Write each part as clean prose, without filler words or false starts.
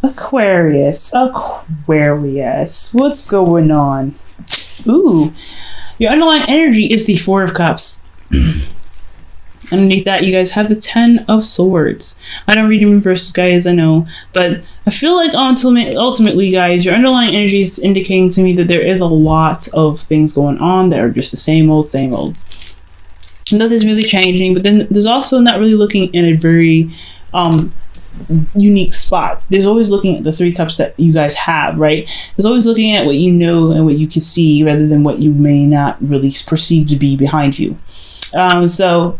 Aquarius. Aquarius. What's going on? Ooh. Your underlying energy is the Four of Cups. Underneath that, you guys have the Ten of Swords. I don't read in reverses, guys, I know. But I feel like ultimately, guys, your underlying energy is indicating to me that there is a lot of things going on that are just the same old, same old. Nothing's really changing, but then there's also not really looking in a very unique spot. There's always looking at the Three Cups that you guys have, right? There's always looking at what you know and what you can see rather than what you may not really perceive to be behind you. So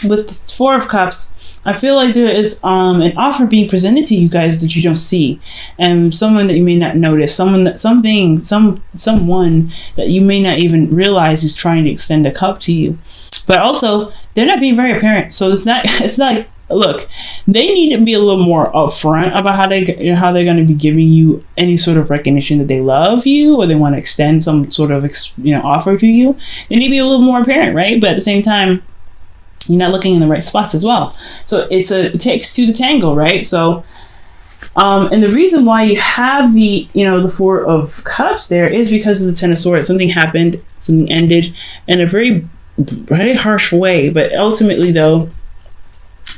with the Four of Cups, I feel like there is an offer being presented to you guys that you don't see, and someone that you may not notice, someone that you may not even realize is trying to extend a cup to you. But also, they're not being very apparent. So it's not like, look, they need to be a little more upfront about how they're going to be giving you any sort of recognition that they love you, or they want to extend some sort of offer to you. They need to be a little more apparent, right? But at the same time, you're not looking in the right spots as well. So it takes two to tango, right? So and the reason why you have the Four of Cups there is because of the Ten of Swords. Something happened, something ended in a very harsh way, but ultimately though,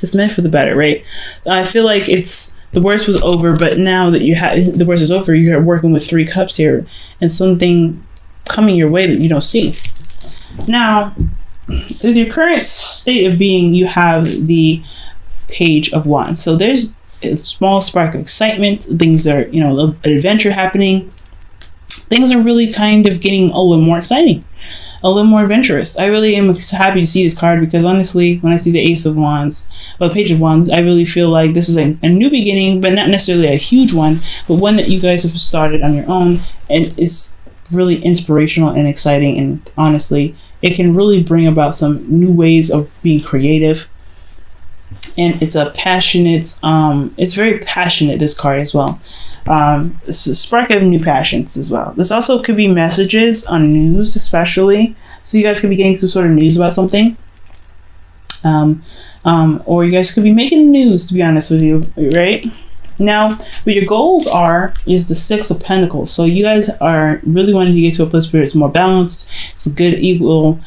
it's meant for the better, right? I feel like the worst was over, but now that the worst is over, you're working with Three Cups here and something coming your way that you don't see. Now, with your current state of being, you have the Page of Wands. So there's a small spark of excitement. Things are, an adventure happening. Things are really kind of getting a little more exciting, a little more adventurous. I really am happy to see this card because honestly, when I see the Ace of Wands or the Page of Wands, I really feel like this is a new beginning, but not necessarily a huge one, but one that you guys have started on your own, and it's really inspirational and exciting. And honestly, it can really bring about some new ways of being creative. And it's a passionate, it's very passionate, this card as well. It's a spark of new passions as well. This also could be messages on news, especially. So you guys could be getting some sort of news about something. Or you guys could be making news, to be honest with you, right? Now, what your goals is the Six of Pentacles. So you guys are really wanting to get to a place where it's more balanced. It's a good, equal,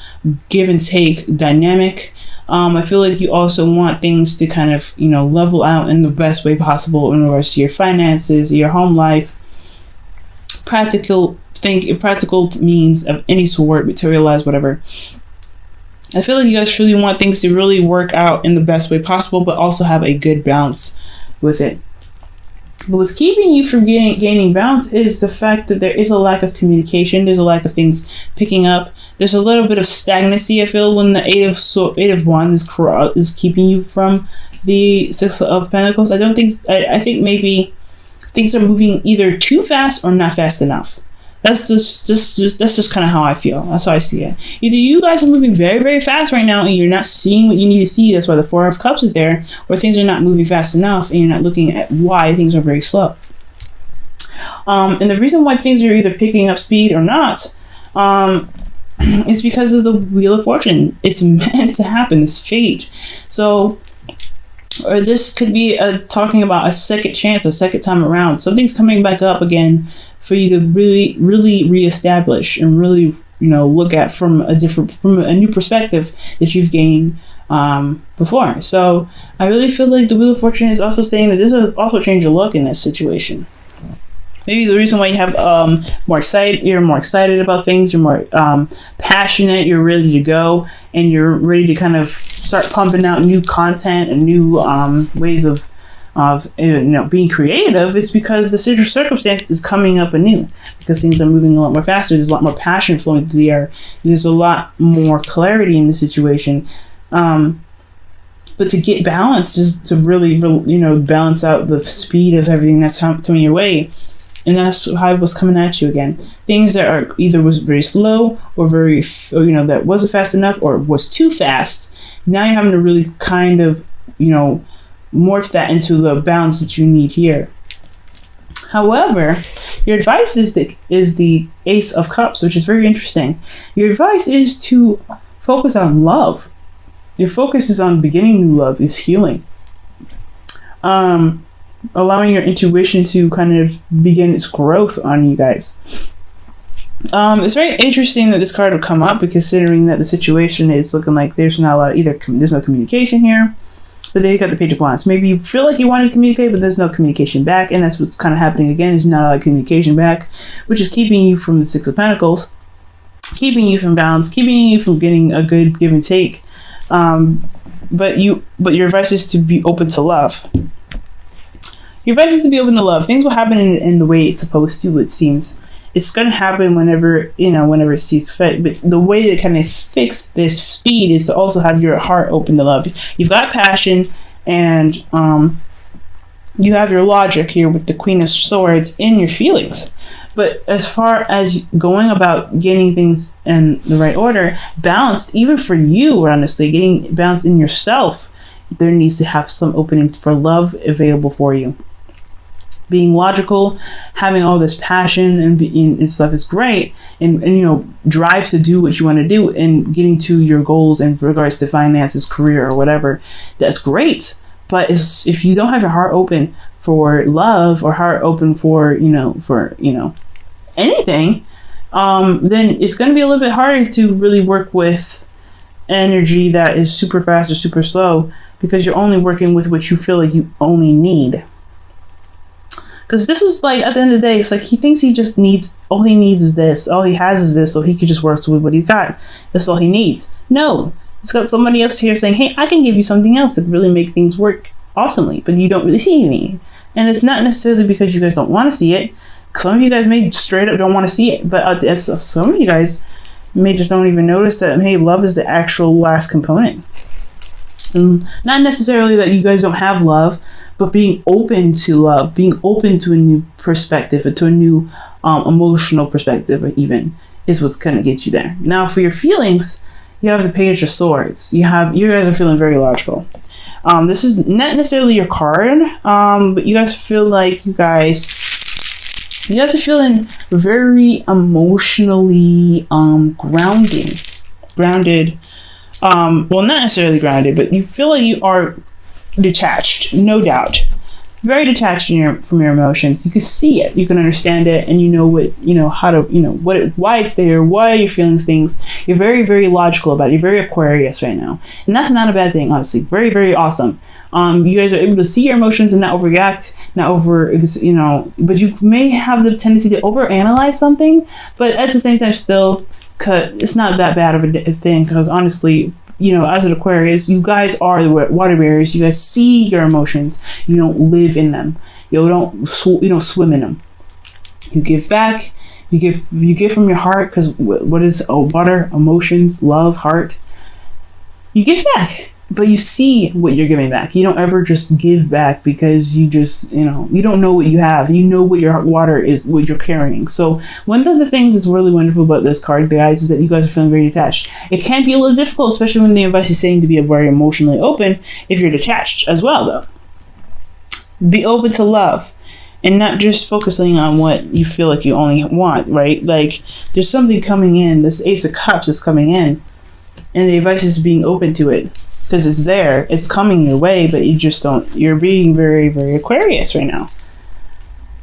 give and take dynamic. I feel like you also want things to kind of, level out in the best way possible in regards to your finances, your home life, practical means of any sort, materialize, whatever. I feel like you guys truly want things to really work out in the best way possible, but also have a good balance with it. But what's keeping you from gaining balance is the fact that there is a lack of communication. There's a lack of things picking up. There's a little bit of stagnancy, I feel, when the Eight of Wands is keeping you from the Six of Pentacles. I think maybe things are moving either too fast or not fast enough. That's just kind of how I feel. That's how I see it. Either you guys are moving very, very fast right now and you're not seeing what you need to see. That's why the Four of Cups is there. Or things are not moving fast enough and you're not looking at why things are very slow. And the reason why things are either picking up speed or not is because of the Wheel of Fortune. It's meant to happen. It's fate. So, or this could be talking about a second chance, a second time around. Something's coming back up again for you to really, really reestablish and really, look at from a new perspective that you've gained before. So I really feel like the Wheel of Fortune is also saying that this will also change your look in this situation. Maybe the reason why you have you're more excited about things, you're more passionate, you're ready to go, and you're ready to kind of start pumping out new content and new ways of being creative. It's because the circumstance is coming up anew, because things are moving a lot more faster. There's a lot more passion flowing through the air. There's a lot more clarity in the situation. But to get balance is to really, balance out the speed of everything that's coming your way. And that's how it was coming at you again. Things that are either was very slow or that wasn't fast enough or was too fast. Now you're having to really kind of, morph that into the balance that you need here. However, your advice is the Ace of Cups, which is very interesting. Your advice is to focus on love. Your focus is on beginning new love, is healing. allowing your intuition to kind of begin its growth on you guys. It's very interesting that this card would come up, because considering that the situation is looking like there's not a lot of there's no communication here. But then you got the Page of Wands. Maybe you feel like you want to communicate, but there's no communication back, and that's what's kind of happening again. There's not a lot of communication back, which is keeping you from the Six of Pentacles, keeping you from balance, keeping you from getting a good give and take. But your advice is to be open to love. Your advice is to be open to love. Things will happen in the way it's supposed to, it seems. It's going to happen whenever it sees fit. But the way to kind of fix this speed is to also have your heart open to love. You've got passion, and you have your logic here with the Queen of Swords in your feelings. But as far as going about getting things in the right order, balanced, even for you, honestly, getting balanced in yourself, there needs to have some opening for love available for you. Being logical, having all this passion and stuff is great, and drive to do what you want to do and getting to your goals in regards to finances, career, or whatever. That's great, but if you don't have your heart open for love, or heart open for anything, then it's going to be a little bit harder to really work with energy that is super fast or super slow, because you're only working with what you feel like you only need. Because this is like, at the end of the day, it's like he thinks he just needs, all he needs is this. All he has is this, so he could just work with what he's got. That's all he needs. No, he's got somebody else here saying, hey, I can give you something else that really make things work awesomely, but you don't really see me. And it's not necessarily because you guys don't want to see it. Some of you guys may straight up don't want to see it, but some of you guys may just don't even notice that, hey, love is the actual last component. And not necessarily that you guys don't have love, but being open to love, being open to a new perspective, to a new emotional perspective even, is what's going to get you there. Now, for your feelings, you have the Page of Swords. You guys are feeling very logical. This is not necessarily your card, but you guys feel like you guys are feeling very emotionally grounded. Well, not necessarily grounded, but you feel like you are detached, no doubt. Very detached from your emotions. You can see it, you can understand it, and why it's there, why you're feeling things. You're very, very logical about it. You're very Aquarius right now, and that's not a bad thing, honestly. Very, very awesome. You guys are able to see your emotions and not overreact, but you may have the tendency to overanalyze something, but at the same time, still, it's not that bad of a thing, because honestly, as an Aquarius, you guys are the water bearers. You guys see your emotions. You don't live in them. You don't swim in them. You give back. You give from your heart, because what is water? Emotions, love, heart. You give back, but you see what you're giving back. You don't ever just give back because you don't know what you have. You know what your water is, what you're carrying. So one of the things that's really wonderful about this card, guys, is that you guys are feeling very detached. It can be a little difficult, especially when the advice is saying to be very emotionally open, if you're detached as well, though. Be open to love, and not just focusing on what you feel like you only want, right? Like, there's something coming in. This Ace of Cups is coming in, and the advice is being open to it. Because it's there, it's coming your way, but you're being very, very Aquarius right now.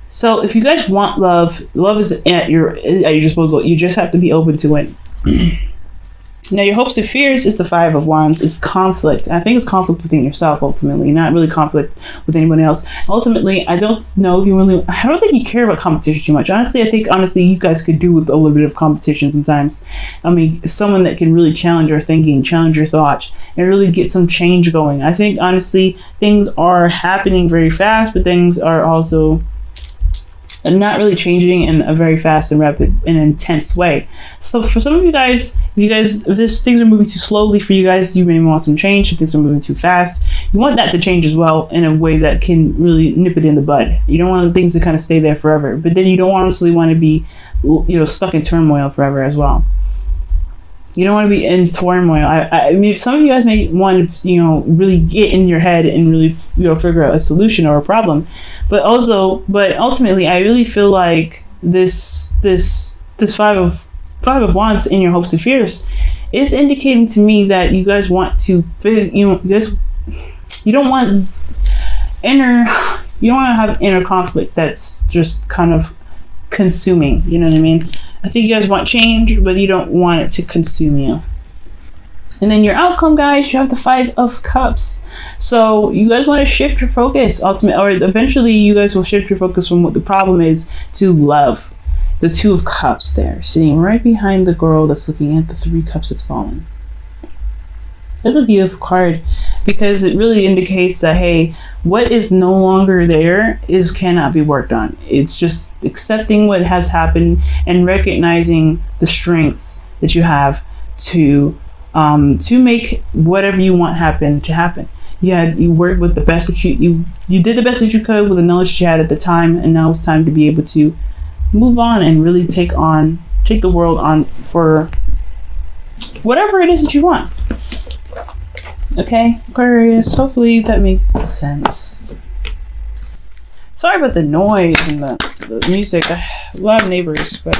So if you guys want love is at your disposal. You just have to be open to it. Now, your hopes and fears is the Five of Wands. It's conflict. I think it's conflict within yourself, ultimately, not really conflict with anyone else. Ultimately, I don't know if you really, I don't think you care about competition too much. Honestly, I think, you guys could do with a little bit of competition sometimes. I mean, someone that can really challenge your thinking, challenge your thoughts, and really get some change going. I think, honestly, things are happening very fast, but things are also not really changing in a very fast and rapid and intense way. So for some of you guys, if things are moving too slowly for you guys, you may want some change. If things are moving too fast, you want that to change as well in a way that can really nip it in the bud. You don't want things to kind of stay there forever, but then you don't honestly want to be, stuck in turmoil forever as well. You don't want to be in turmoil. I mean, some of you guys may want to, really get in your head and really, figure out a solution or a problem. But ultimately, I really feel like this Five of Wands in your hopes and fears is indicating to me that you guys want to, you don't want You don't want to have inner conflict that's just kind of consuming. You know what I mean? I think you guys want change, but you don't want it to consume you. And then your outcome, guys, you have the 5 of Cups. So you guys want to shift your focus, or eventually you guys will shift your focus from what the problem is to love. The 2 of Cups there, sitting right behind the girl that's looking at the 3 cups that's fallen. That's a beautiful card, because it really indicates that, hey, what is no longer there cannot be worked on. It's just accepting what has happened and recognizing the strengths that you have to make whatever you want happen to happen. You worked with the best that you did the best that you could with the knowledge that you had at the time, and now it's time to be able to move on and really take the world on for whatever it is that you want. Okay, Aquarius, hopefully that makes sense. Sorry about the noise and the music. A lot of neighbors, but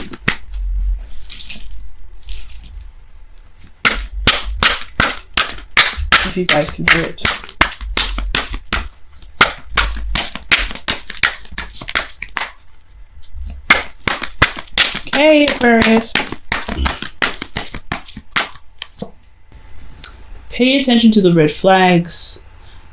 if you guys can hear it. Okay, Aquarius. Pay attention to the red flags.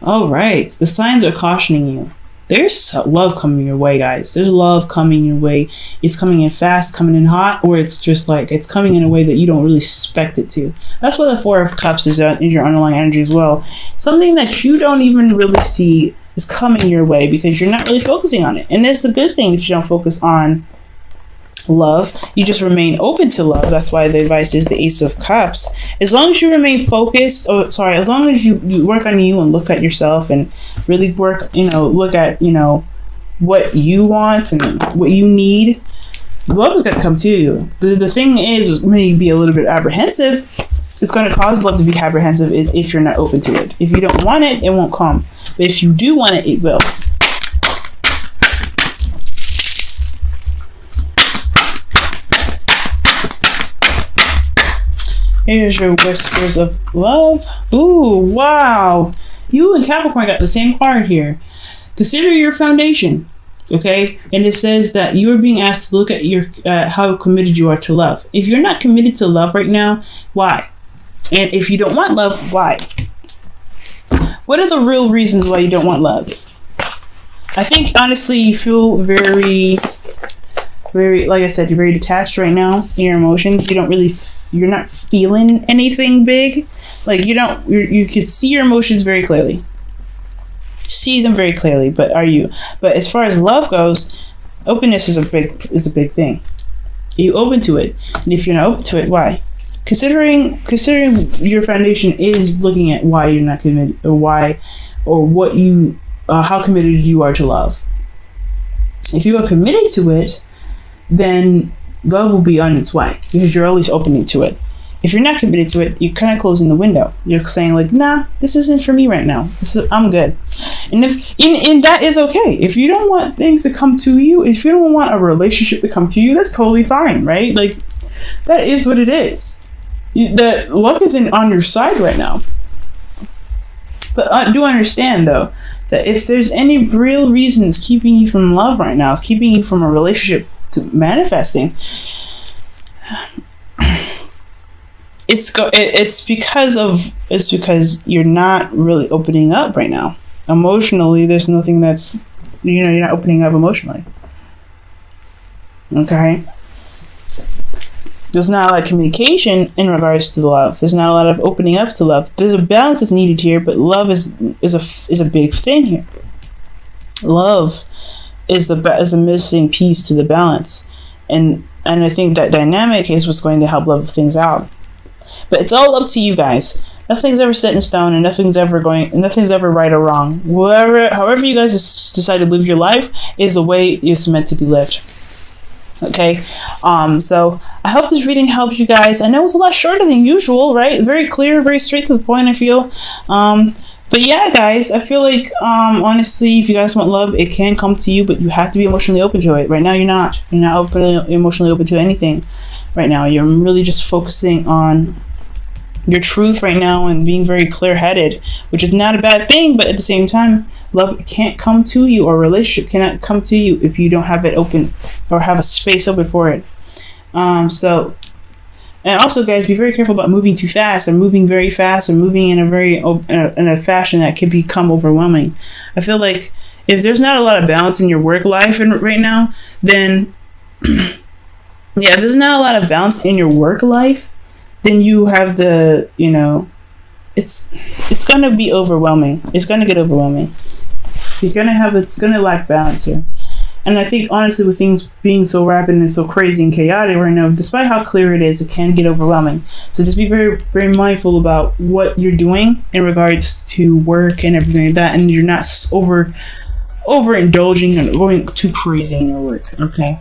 All right, the signs are cautioning you. There's love coming your way, guys. There's love coming your way. It's coming in fast, coming in hot, or it's just like it's coming in a way that you don't really expect it to. That's what the 4 of Cups is in your underlying energy as well. Something that you don't even really see is coming your way because you're not really focusing on it. And that's the good thing, that you don't focus on love. You just remain open to love. That's why the advice is the Ace of Cups. As long as you remain focused, as long as you work on you and look at yourself and really work, look at, what you want and what you need, love is going to come to you. The thing is maybe be a little bit apprehensive. It's going to cause love to be apprehensive is if you're not open to it. If you don't want it, it won't come. But if you do want it, it will. Here's your whispers of love. Ooh, wow. You and Capricorn got the same card here. Consider your foundation, okay? And it says that you are being asked to look at your how committed you are to love. If you're not committed to love right now, why? And if you don't want love, why? What are the real reasons why you don't want love? I think, honestly, you feel very, like I said, you're very detached right now in your emotions. You're not feeling anything big. Like you can see your emotions very clearly. See them very clearly, but as far as love goes, openness is a big thing. Are you open to it? And if you're not open to it, why? Considering your foundation is looking at why you're not committed, how committed you are to love. If you are committed to it, then love will be on its way because you're always opening to it. If you're not committed to it, you're kind of closing the window. You're saying like, nah, this isn't for me right now. I'm good. And and that is okay. If you don't want things to come to you, if you don't want a relationship to come to you, that's totally fine, right? Like that is what it is. The luck isn't on your side right now. But I do understand though that if there's any real reasons keeping you from love right now, keeping you from a relationship to manifesting, it's because you're not really opening up right now. Emotionally, there's nothing that's, you're not opening up emotionally. Okay? There's not a lot of communication in regards to love. There's not a lot of opening up to love. There's a balance that's needed here, but love is a big thing here. Love is the missing piece to the balance, and I think that dynamic is what's going to help level things out. But it's all up to you guys. Nothing's ever set in stone, and nothing's ever right or wrong. However you guys decide to live your life is the way it's meant to be lived. Okay, so I hope this reading helps you guys. I know it's a lot shorter than usual, right? Very clear, very straight to the point, I feel. But yeah, guys, I feel like, honestly, if you guys want love, it can come to you, but you have to be emotionally open to it. Right now, you're not. You're not emotionally open to anything right now. You're really just focusing on your truth right now and being very clear-headed, which is not a bad thing, but at the same time, Love can't come to you, or relationship cannot come to you if you don't have it open or have a space open for it. So, and also, guys, be very careful about moving too fast, or moving very fast, or moving in a very in a fashion that can become overwhelming. I feel like if there's not a lot of balance in your work life right now, then yeah, if there's not a lot of balance in your work life, then you have the, you know, it's gonna be overwhelming. It's gonna get overwhelming. It's gonna lack balance here. And I think, honestly, with things being so rapid and so crazy and chaotic right now, despite how clear it is, it can get overwhelming. So just be very, very mindful about what you're doing in regards to work and everything like that, and you're not overindulging and going too crazy in your work. Okay.